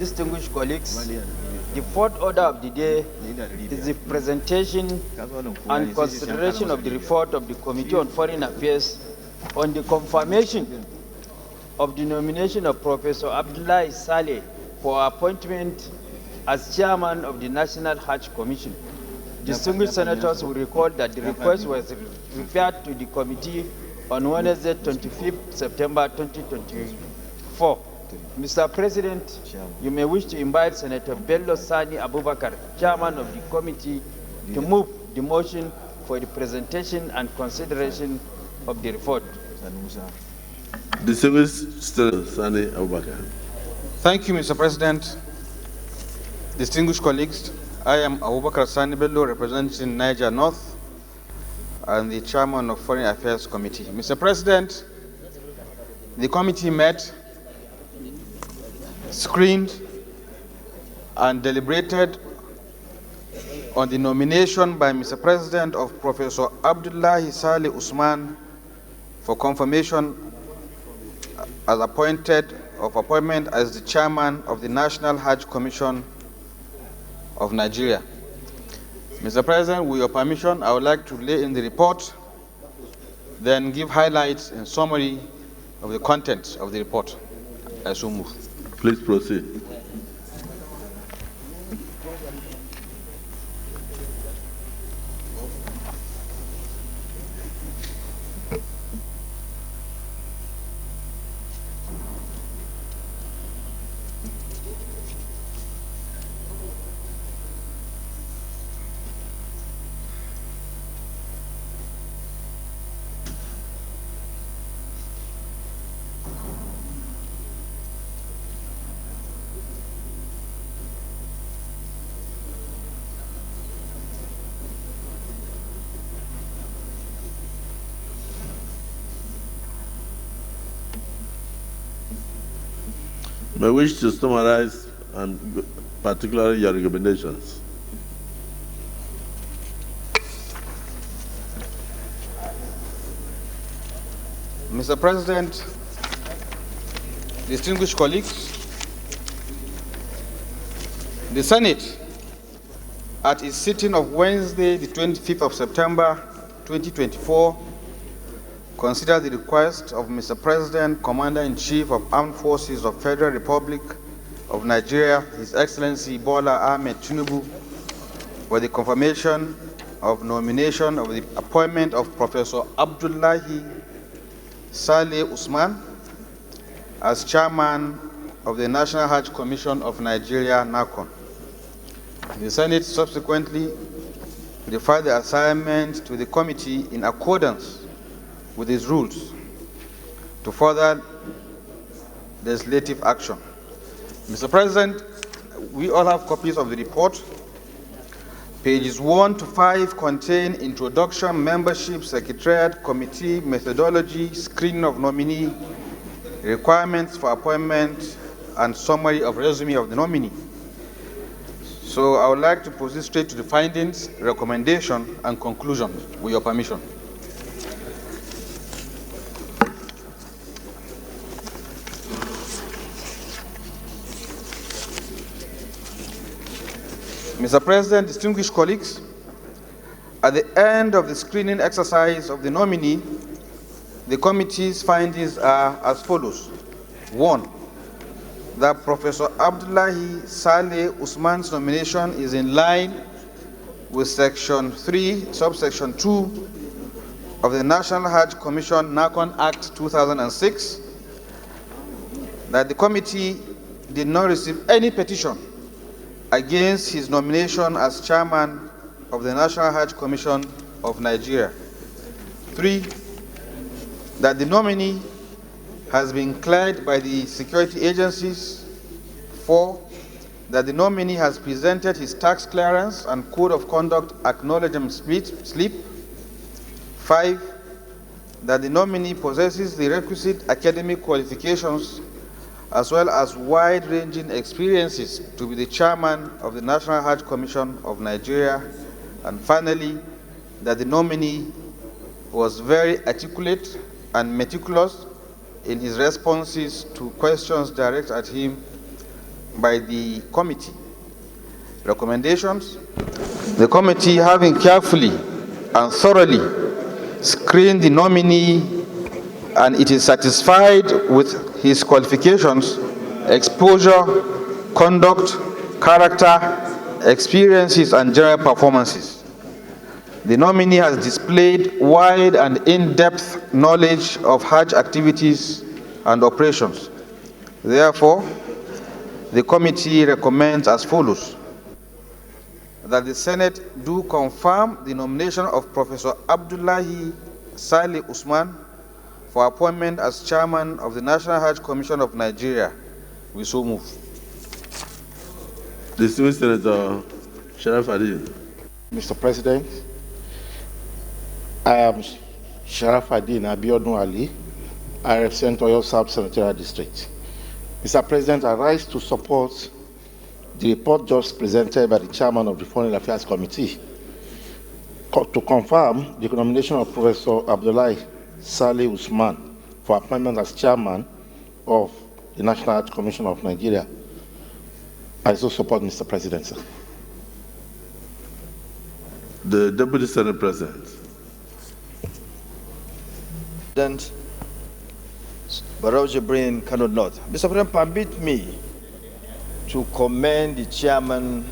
Distinguished colleagues, the fourth order of the day is the presentation and consideration of the report of the Committee on Foreign Affairs on the confirmation of the nomination of Professor Abdullahi Saleh for appointment as chairman of the National Hajj Commission. Distinguished senators will recall that the request was referred to the committee on Wednesday, 25th September 2024. Mr. President, you may wish to invite Senator Bello Sani Abubakar, chairman of the committee, to move the motion for the presentation and consideration of the report. Distinguished Senator Sani Abubakar. Thank you, Mr. President. Distinguished colleagues, I am Abubakar Sani Bello, representing Niger North and the chairman of Foreign Affairs Committee. Mr. President, the committee met, screened, and deliberated on the nomination by Mr. President of Professor Abdullahi Saleh Usman for confirmation as appointment as the chairman of the National Hajj Commission of Nigeria. Mr. President, with your permission, I would like to lay in the report, then give highlights and summary of the contents of the report. I so move. Please proceed. May wish to summarize and particularly your recommendations. Mr. President, distinguished colleagues, the Senate, at its sitting of Wednesday, the 25th of September, 2024, consider the request of Mr. President, Commander-in-Chief of Armed Forces of Federal Republic of Nigeria, His Excellency Bola Ahmed Tinubu, for the confirmation of nomination of the appointment of Professor Abdullahi Saleh Usman as chairman of the National Hajj Commission of Nigeria, NAHCON. The Senate subsequently referred the assignment to the committee in accordance with its rules to further legislative action. Mr. President, we all have copies of the report. Pages 1 to 5 contain introduction, membership, secretariat, committee, methodology, screening of nominee, requirements for appointment, and summary of resume of the nominee. So I would like to proceed straight to the findings, recommendation, and conclusion, with your permission. Mr. President, distinguished colleagues, at the end of the screening exercise of the nominee, the committee's findings are as follows. 1, that Professor Abdullahi Saleh Usman's nomination is in line with Section 3, Subsection 2 of the National Hajj Commission NAHCON Act 2006, that the committee did not receive any petition against his nomination as chairman of the National Hajj Commission of Nigeria. 3, that the nominee has been cleared by the security agencies. 4, that the nominee has presented his tax clearance and code of conduct acknowledgement slip. 5, that the nominee possesses the requisite academic qualifications as well as wide-ranging experiences to be the chairman of the National Hajj Commission of Nigeria. And finally, that the nominee was very articulate and meticulous in his responses to questions directed at him by the committee. Recommendations. The committee, having carefully and thoroughly screened the nominee and it is satisfied with his qualifications, exposure, conduct, character, experiences, and general performances. The nominee has displayed wide and in-depth knowledge of Hajj activities and operations. Therefore, the committee recommends as follows: that the Senate do confirm the nomination of Professor Abdullahi Saleh Usman for appointment as chairman of the National Hajj Commission of Nigeria. We so move. Distinguished Senator Sharaf Adin. Mr. President, I am Sharaf Adin Abiodun Ali. I represent Oyo South Senatorial District. Mr. President, I rise to support the report just presented by the chairman of the Foreign Affairs Committee to confirm the nomination of Professor Abdullahi Saleh Usman for appointment as chairman of the National Hajj Commission of Nigeria. I also support Mr. President, sir. The Deputy Senate President. President Barrow Jibrin cannot not. Mr. President, permit me to commend the chairman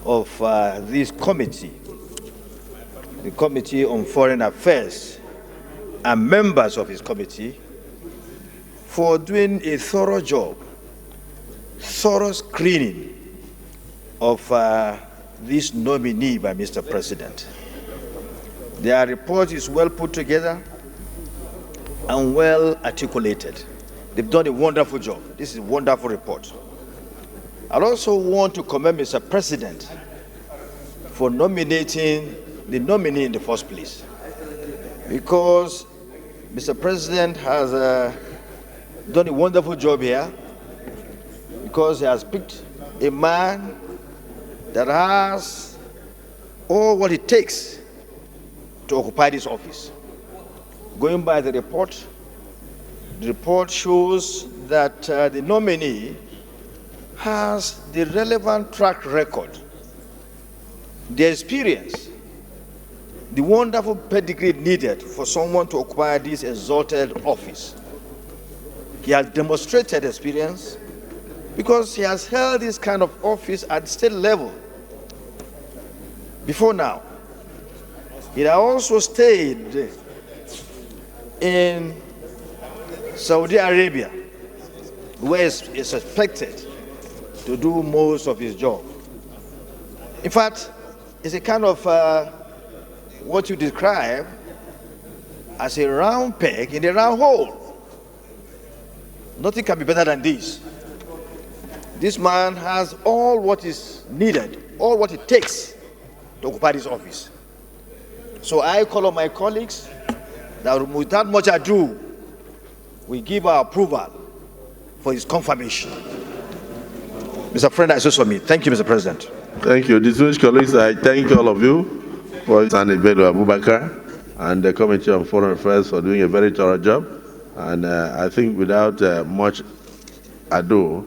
of this committee, the Committee on Foreign Affairs, and members of his committee for doing a thorough job, thorough screening of this nominee by Mr. President. Their report is well put together and well articulated. They've done a wonderful job. This is a wonderful report. I also want to commend Mr. President for nominating the nominee in the first place, because Mr. President has done a wonderful job here, because he has picked a man that has all what it takes to occupy this office. Going by the report shows that the nominee has the relevant track record, the experience, the wonderful pedigree needed for someone to acquire this exalted office. He has demonstrated experience because he has held this kind of office at state level before now. He has also stayed in Saudi Arabia, where he is expected to do most of his job. In fact, it's a kind of what you describe as a round peg in a round hole. Nothing can be better than this. This man has all what is needed, all what it takes to occupy this office. So I call on my colleagues that without much ado, we give our approval for his confirmation. Mr. Friend, I so submit. Thank you, Mr. President. Thank you. Distinguished colleagues, I thank all of you for Sani Bello Abubakar and the Committee on Foreign Affairs for doing a very thorough job. And I think without much ado,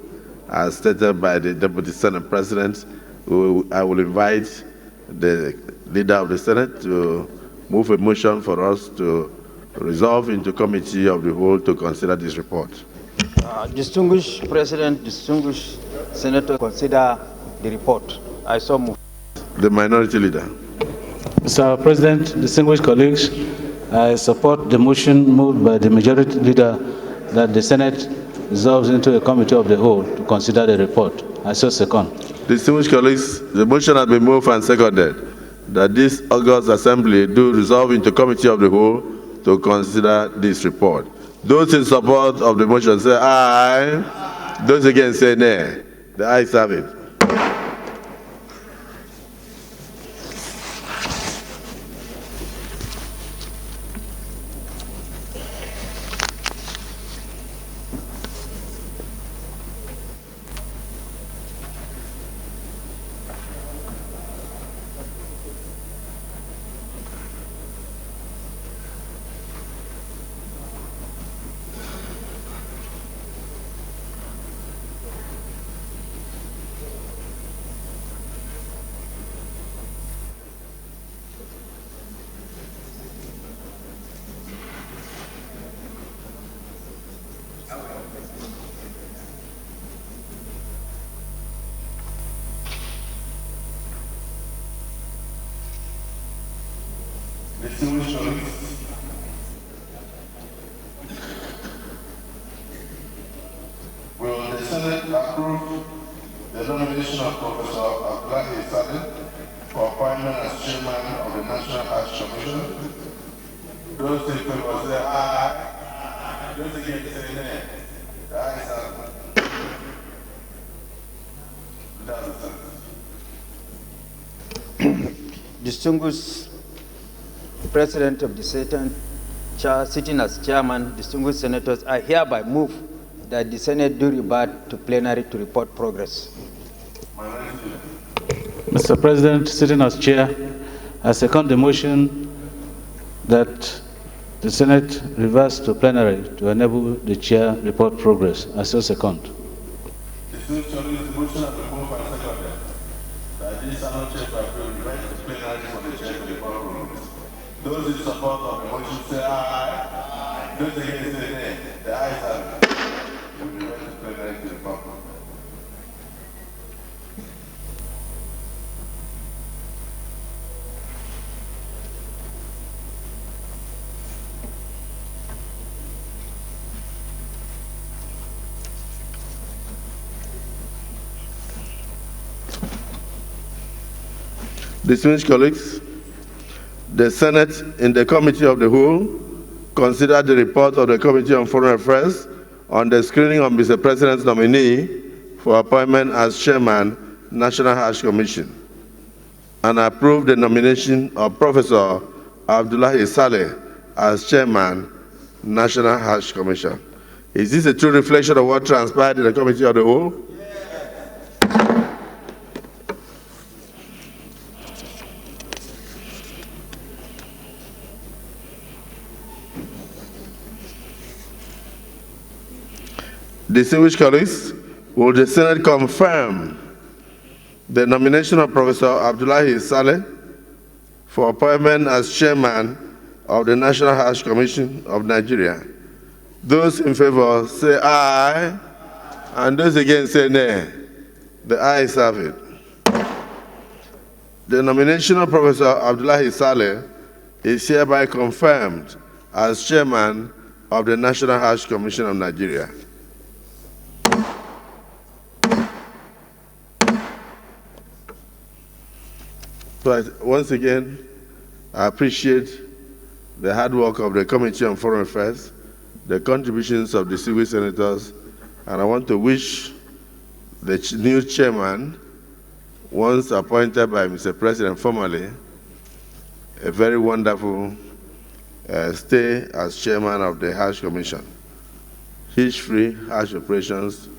as stated by the Deputy Senate President, I will invite the Leader of the Senate to move a motion for us to resolve into Committee of the Whole to consider this report. Distinguished President, distinguished Senator, consider the report. I so move. The Minority Leader. Mr. President, distinguished colleagues, I support the motion moved by the Majority Leader that the Senate resolves into a Committee of the Whole to consider the report. I so second. Distinguished colleagues, the motion has been moved and seconded that this August Assembly do resolve into Committee of the Whole to consider this report. Those in support of the motion say aye. Those against say nay. The ayes have it. Distinguished colleagues, will the Senate approve the nomination of Professor Abdullahi Saleh for appointment as chairman of the National Hajj Commission? Those in favor say aye. Those against say nay. The ayes have it. Distinguished President of the Senate, sitting as chairman, distinguished senators, I hereby move that the Senate do revert to plenary to report progress. Mr. President, sitting as chair, I second the motion that the Senate reverts to plenary to enable the chair report progress. I still second. The motion has been moved and seconded that this annual chair will revert to plenary for the chair to report progress. Those in support of the motion say aye. Those against say nay. The ayes have it. We will revert to plenary to report progress. Distinguished colleagues, the Senate, in the Committee of the Whole, considered the report of the Committee on Foreign Affairs on the screening of Mr. President's nominee for appointment as Chairman, National Hajj Commission, and approved the nomination of Professor Abdullahi Saleh as Chairman, National Hajj Commission. Is this a true reflection of what transpired in the Committee of the Whole? Distinguished colleagues, will the Senate confirm the nomination of Professor Abdullahi Saleh for appointment as Chairman of the National Hajj Commission of Nigeria? Those in favor say aye, and those against say nay. The ayes have it. The nomination of Professor Abdullahi Saleh is hereby confirmed as Chairman of the National Hajj Commission of Nigeria. So once again, I appreciate the hard work of the Committee on Foreign Affairs, the contributions of distinguished senators, and I want to wish the new chairman, once appointed by Mr. President formally, a very wonderful stay as chairman of the Hajj Commission. Hitch-free Hajj operations,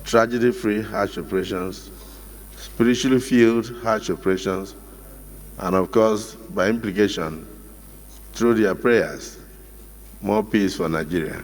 tragedy-free Hajj operations, spiritually fueled Hajj operations, and of course, by implication, through their prayers, more peace for Nigeria.